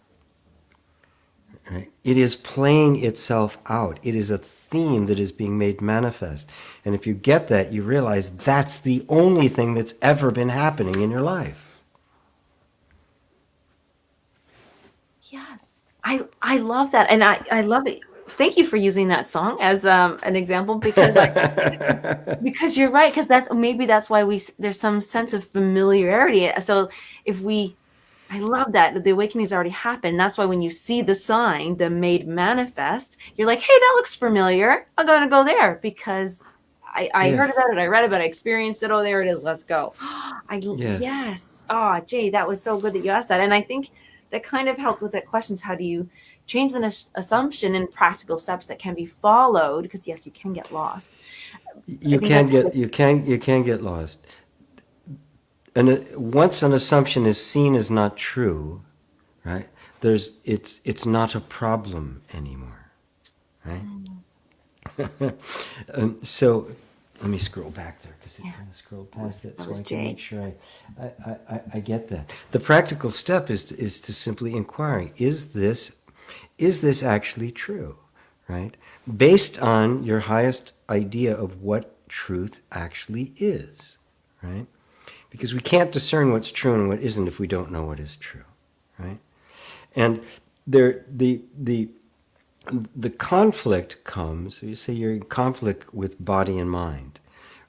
Right? It is playing itself out. It is a theme that is being made manifest. And if you get that, you realize that's the only thing that's ever been happening in your life. Yes. I love that. And I love it. Thank you for using that song as an example, because because you're right, because that's why there's some sense of familiarity. So I love that the awakening's already happened. That's why when you see the sign, the made manifest, you're like, hey, that looks familiar. I'm going to go there because I heard about it. I read about it. I experienced it. Oh, there it is. Let's go. Yes. Oh, Jay, that was so good that you asked that. And I think that kind of helped with that question is, how do you change an assumption in practical steps that can be followed? Because yes, you can get lost. You can get lost. And once an assumption is seen as not true, right? It's not a problem anymore, right? So let me scroll back there because it kind of scrolled past it, so I can make sure I get that. The practical step is to simply inquiring: is this actually true, right? Based on your highest idea of what truth actually is, right? Because we can't discern what's true and what isn't if we don't know what is true, right? And the conflict comes, you say you're in conflict with body and mind,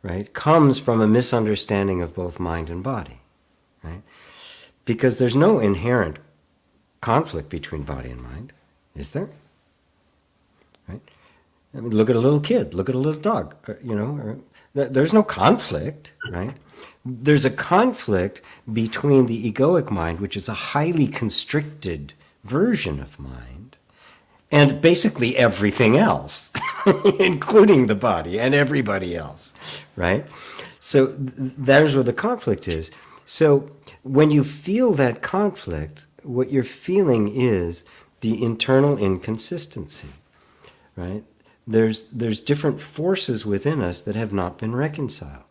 right? Comes from a misunderstanding of both mind and body, right? Because there's no inherent conflict between body and mind, is there? Right? I mean, look at a little kid, look at a little dog, there's no conflict, right? There's a conflict between the egoic mind, which is a highly constricted version of mind, and basically everything else, including the body and everybody else, right? So there's where the conflict is. So when you feel that conflict, what you're feeling is the internal inconsistency, right? There's different forces within us that have not been reconciled.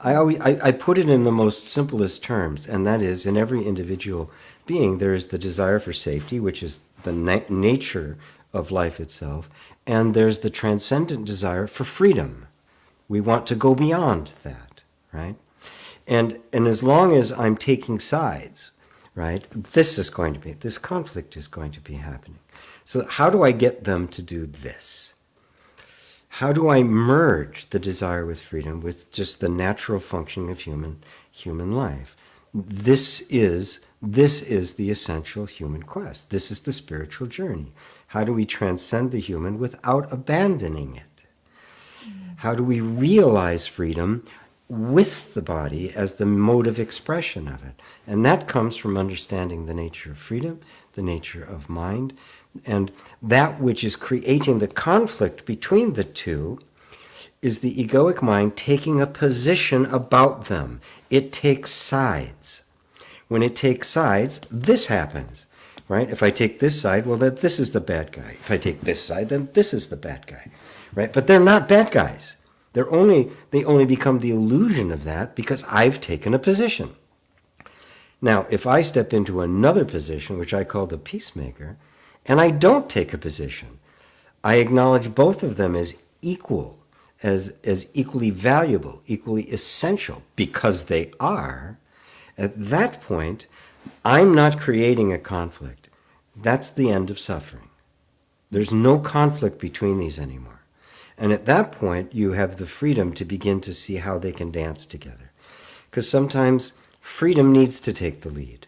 I put it in the most simplest terms, and that is, in every individual being, there is the desire for safety, which is the nature of life itself, and there's the transcendent desire for freedom. We want to go beyond that, right? And as long as I'm taking sides, right, this conflict is going to be happening. So how do I get them to do this? How do I merge the desire with freedom with just the natural functioning of human life? This is the essential human quest. This is the spiritual journey. How do we transcend the human without abandoning it? How do we realize freedom with the body as the mode of expression of it? And that comes from understanding the nature of freedom, the nature of mind, and that which is creating the conflict between the two is the egoic mind taking a position about them. It takes sides. When it takes sides, this happens, right? If I take this side, well, then this is the bad guy. If I take this side, then this is the bad guy, right? But they're not bad guys. They only become the illusion of that because I've taken a position. Now, if I step into another position, which I call the peacemaker, and I don't take a position, I acknowledge both of them as equal, as equally valuable, equally essential, because they are. At that point, I'm not creating a conflict. That's the end of suffering. There's no conflict between these anymore. And at that point, you have the freedom to begin to see how they can dance together. Because sometimes freedom needs to take the lead.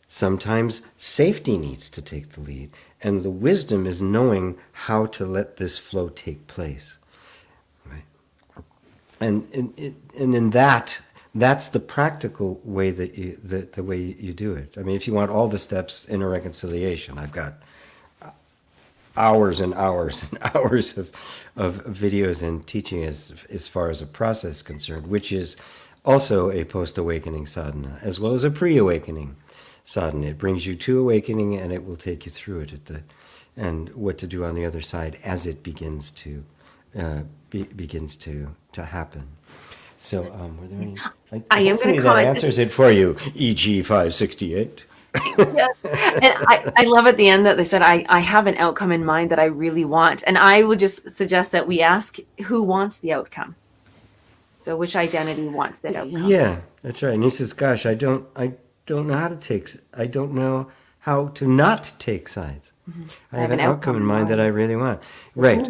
Sometimes safety needs to take the lead. And the wisdom is knowing how to let this flow take place. Right? And in that's the practical way that the way you do it. I mean, if you want all the steps in a reconciliation, I've got hours and hours and hours of videos and teaching as far as a process is concerned, which is also a post-awakening sadhana, as well as a pre-awakening sadhana. It brings you to awakening, and it will take you through it and what to do on the other side as it begins to happen. So, were there any? I am going to that comment. Answers it for you, EG 568. Yes. And I love at the end that they said, I have an outcome in mind that I really want. And I would just suggest that we ask who wants the outcome. So which identity wants that outcome? Yeah, that's right. And he says, gosh, I don't know how to take, I don't know how to not take sides. Mm-hmm. I have an outcome in mind that I really want. So right.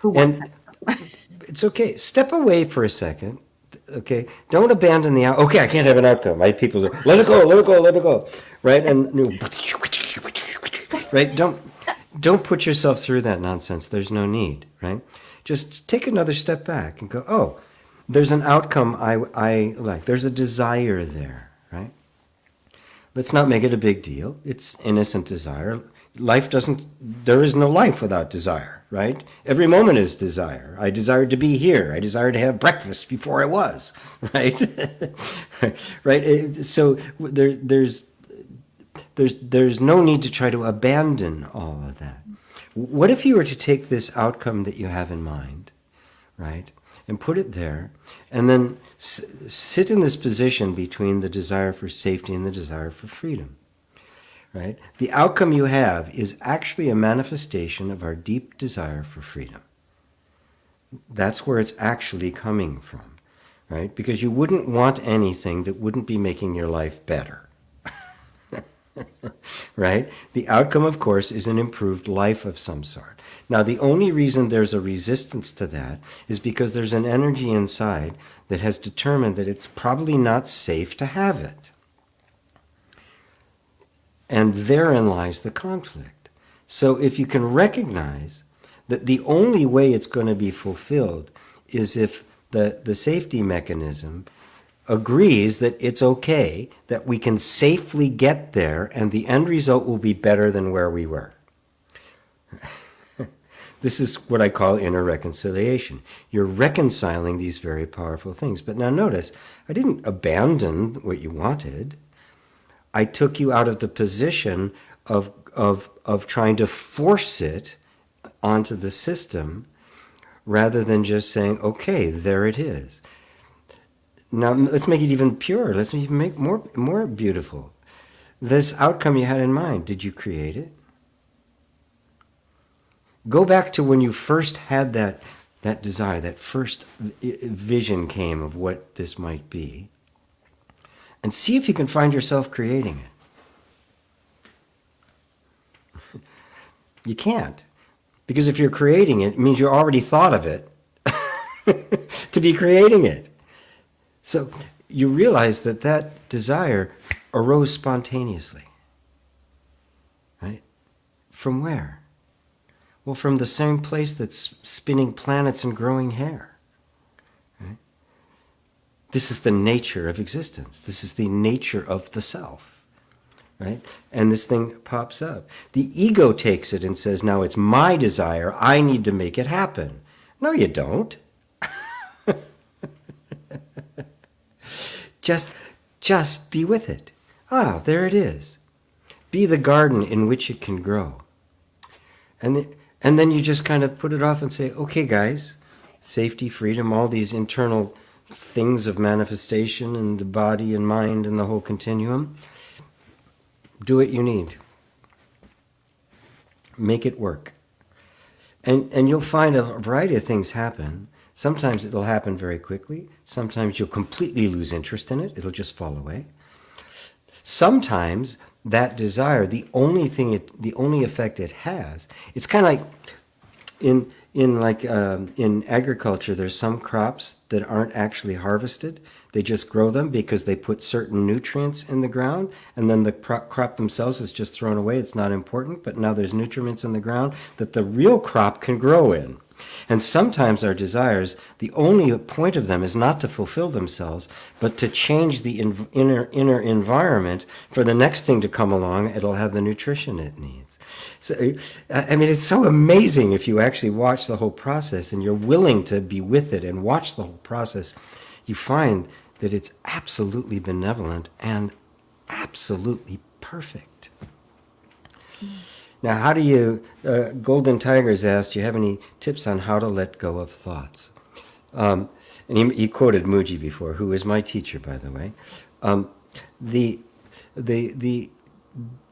Who wants it? It's okay. Step away for a second. Okay, don't abandon the out. Okay, I can't have an outcome. Right? People do, let it go, right? And right. Don't put yourself through that nonsense. There's no need, right? Just take another step back and go. Oh, there's an outcome I like. There's a desire there, right? Let's not make it a big deal. It's innocent desire. There is no life without desire, right? Every moment is desire. I desired to be here. I desired to have breakfast before I was, right? Right? So there's no need to try to abandon all of that. What if you were to take this outcome that you have in mind, right, and put it there, and then sit in this position between the desire for safety and the desire for freedom? Right? The outcome you have is actually a manifestation of our deep desire for freedom. That's where it's actually coming from, right? Because you wouldn't want anything that wouldn't be making your life better, right? The outcome, of course, is an improved life of some sort. Now, the only reason there's a resistance to that is because there's an energy inside that has determined that it's probably not safe to have it. And therein lies the conflict. So if you can recognize that the only way it's going to be fulfilled is if the safety mechanism agrees that it's okay, that we can safely get there, and the end result will be better than where we were. This is what I call inner reconciliation. You're reconciling these very powerful things. But now notice, I didn't abandon what you wanted. I took you out of the position of trying to force it onto the system rather than just saying, okay, there it is. Now let's make it even purer. Let's even make more beautiful. This outcome you had in mind, did you create it? Go back to when you first had that desire, that first vision came of what this might be, and see if you can find yourself creating it. You can't. Because if you're creating it, it means you already thought of it to be creating it. So you realize that desire arose spontaneously. Right? From where? Well, from the same place that's spinning planets and growing hair. Right? This is the nature of existence. This is the nature of the self. Right? And this thing pops up. The ego takes it and says, now it's my desire. I need to make it happen. No, you don't. Just be with it. Ah, there it is. Be the garden in which it can grow. And then you just kind of put it off and say, okay, guys, safety, freedom, all these internal things of manifestation and the body and mind and the whole continuum. Do what you need. Make it work. And you'll find a variety of things happen. Sometimes it'll happen very quickly. Sometimes you'll completely lose interest in it. It'll just fall away. Sometimes that desire, the only effect it has, it's kind of like in agriculture, there's some crops that aren't actually harvested. They just grow them because they put certain nutrients in the ground, and then the crop themselves is just thrown away. It's not important, but now there's nutrients in the ground that the real crop can grow in. And sometimes our desires, the only point of them is not to fulfill themselves, but to change the inner environment for the next thing to come along. It'll have the nutrition it needs. So, I mean, it's so amazing if you actually watch the whole process and you're willing to be with it and watch the whole process. You find that it's absolutely benevolent and absolutely perfect. Now, how do you, Golden Tigers asked, do you have any tips on how to let go of thoughts? And he quoted Mooji before, who is my teacher, by the way.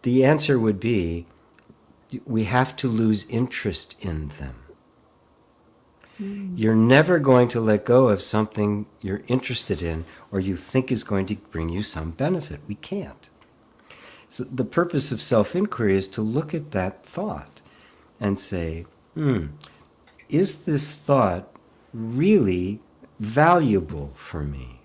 The answer would be, we have to lose interest in them. You're never going to let go of something you're interested in or you think is going to bring you some benefit. We can't. So the purpose of self-inquiry is to look at that thought and say, is this thought really valuable for me?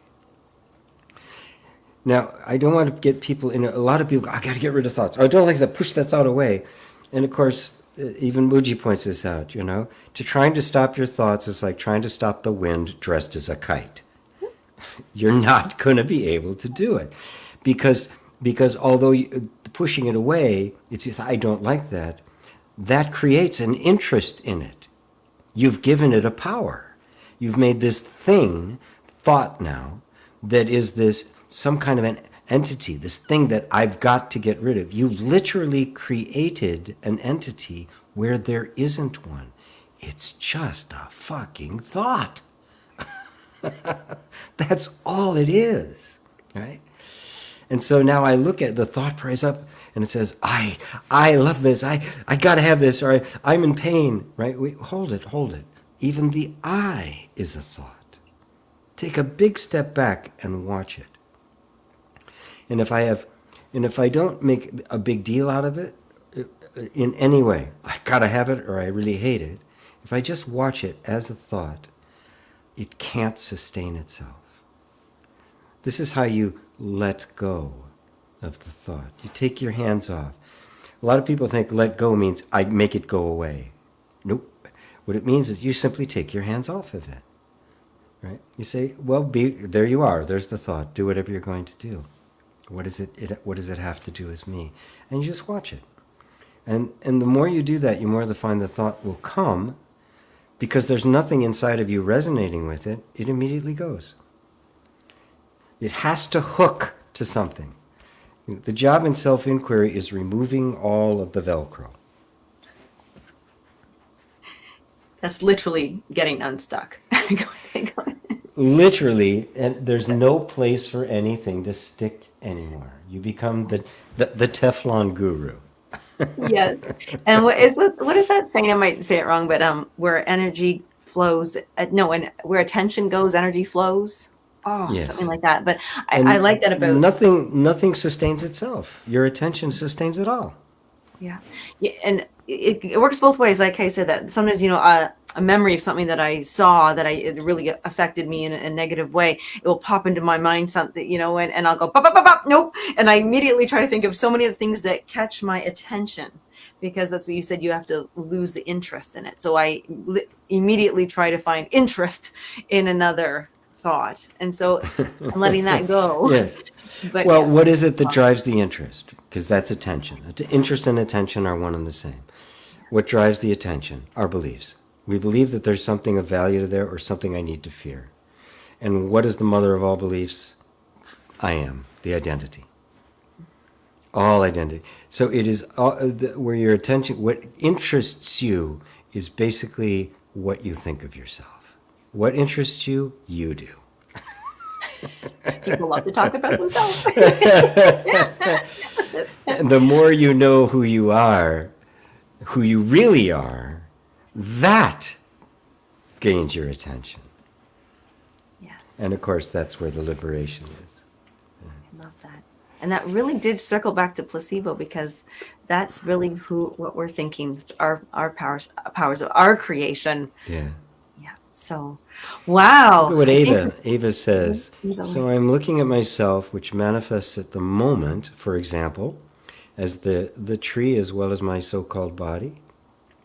Now, I don't want to get people in, a lot of people go, I got to get rid of thoughts. Or I don't like that, push that thought away. And of course, even Mooji points this out, to trying to stop your thoughts is like trying to stop the wind dressed as a kite. You're not going to be able to do it. Because although pushing it away, it's just, I don't like that, that creates an interest in it. You've given it a power. You've made this thing, thought now, that is this, some kind of an entity, this thing that I've got to get rid of. You literally created an entity where there isn't one. It's just a fucking thought. That's all it is, right? And so now I look at the thought prize up and it says, I love this, I gotta have this, or I'm in pain, right? Hold it. Even the I is a thought. Take a big step back and watch it. And if I don't make a big deal out of it in any way, I gotta have it or I really hate it, if I just watch it as a thought, it can't sustain itself. This is how you let go of the thought. You take your hands off. A lot of people think let go means I make it go away. Nope. What it means is you simply take your hands off of it. Right? You say, well, there you are. There's the thought. Do whatever you're going to do. What does it have to do with me? And you just watch it. And the more you do that, you more find the thought will come, because there's nothing inside of you resonating with it. It immediately goes. It has to hook to something. The job in self-inquiry is removing all of the Velcro. That's literally getting unstuck. Go ahead. literally, and there's no place for anything to stick anymore. You become the Teflon guru. Yes. And what is that saying? I might say it wrong, but where energy flows, no, and where attention goes, energy flows. Oh, Yes. something like that. But And I like that about nothing sustains itself. Your attention sustains it all. yeah. Yeah, and it works both ways. Like I said, that sometimes, a memory of something that I saw that it really affected me in a negative way, it will pop into my mind something, and I'll go, pop, pop, pop, pop, nope. And I immediately try to think of so many of the things that catch my attention, because that's what you said, you have to lose the interest in it. So I immediately try to find interest in another thought. And so I'm letting that go. Yes. But Well, yes. what is it that drives the interest? Because that's attention. Interest and attention are one and the same. What drives the attention? Our beliefs. We believe that there's something of value there or something I need to fear. And what is the mother of all beliefs? I am, the identity. All identity. So it is where your attention, what interests you is basically what you think of yourself. What interests you, you do. People love to talk about themselves. And the more you know who you are, who you really are, that gains your attention. Yes. And of course, that's where the liberation is. I love that. And that really did circle back to placebo, because that's really what we're thinking. It's our powers of our creation. Yeah. Yeah. So, wow. Look at what Ava says. So I'm looking at myself, which manifests at the moment, for example, as the tree as well as my so-called body,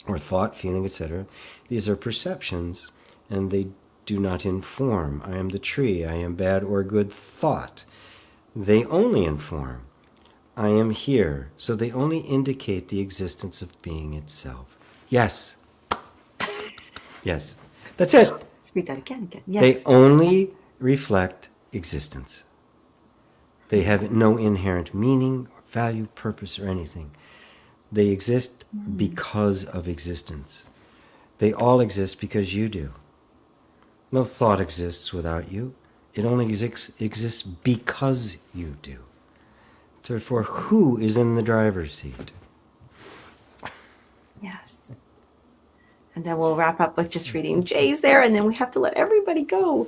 or thought, feeling, etc. These are perceptions, and they do not inform. I am the tree. I am bad or good thought. They only inform. I am here. So they only indicate the existence of being itself. Yes. Yes. That's it. Read that again. Yes. They only reflect existence. They have no inherent meaning, or value, purpose, or anything. They exist because of existence. They all exist because you do. No thought exists without you. It only exists because you do. Therefore, who is in the driver's seat? Yes. And then we'll wrap up with just reading Jay's there, and then we have to let everybody go.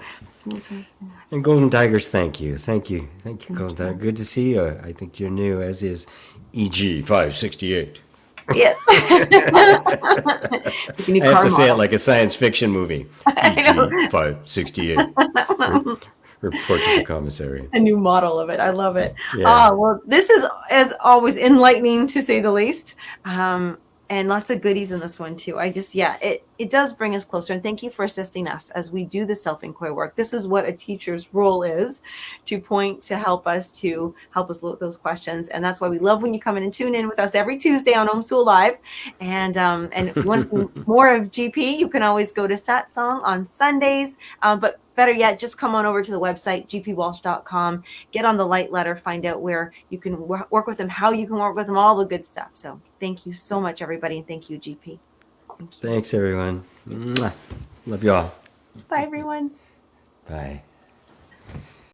And Golden Tigers, thank you. Thank you, Golden Tiger. Good to see you. I think you're new, as is EG 568. Yes. It's like a new I have car to say it model. like a science fiction movie. EG 568. Report to the commissary. A new model of it. I love it. Yeah. Well, this is, as always, enlightening, to say the least. And lots of goodies in this one too. It does bring us closer. And thank you for assisting us as we do the self-inquiry work. This is what a teacher's role is, to point, to help us look those questions. And that's why we love when you come in and tune in with us every Tuesday on Homeschool Live. And if you want to see more of GP, you can always go to Satsang on Sundays. But better yet, just come on over to the website, gpwalsh.com, get on the light letter, find out where you can work with them, how you can work with them, all the good stuff. So thank you so much, everybody. And thank you, GP. Thank you. Thanks, everyone. Mwah. Love you all. Bye, everyone. Bye.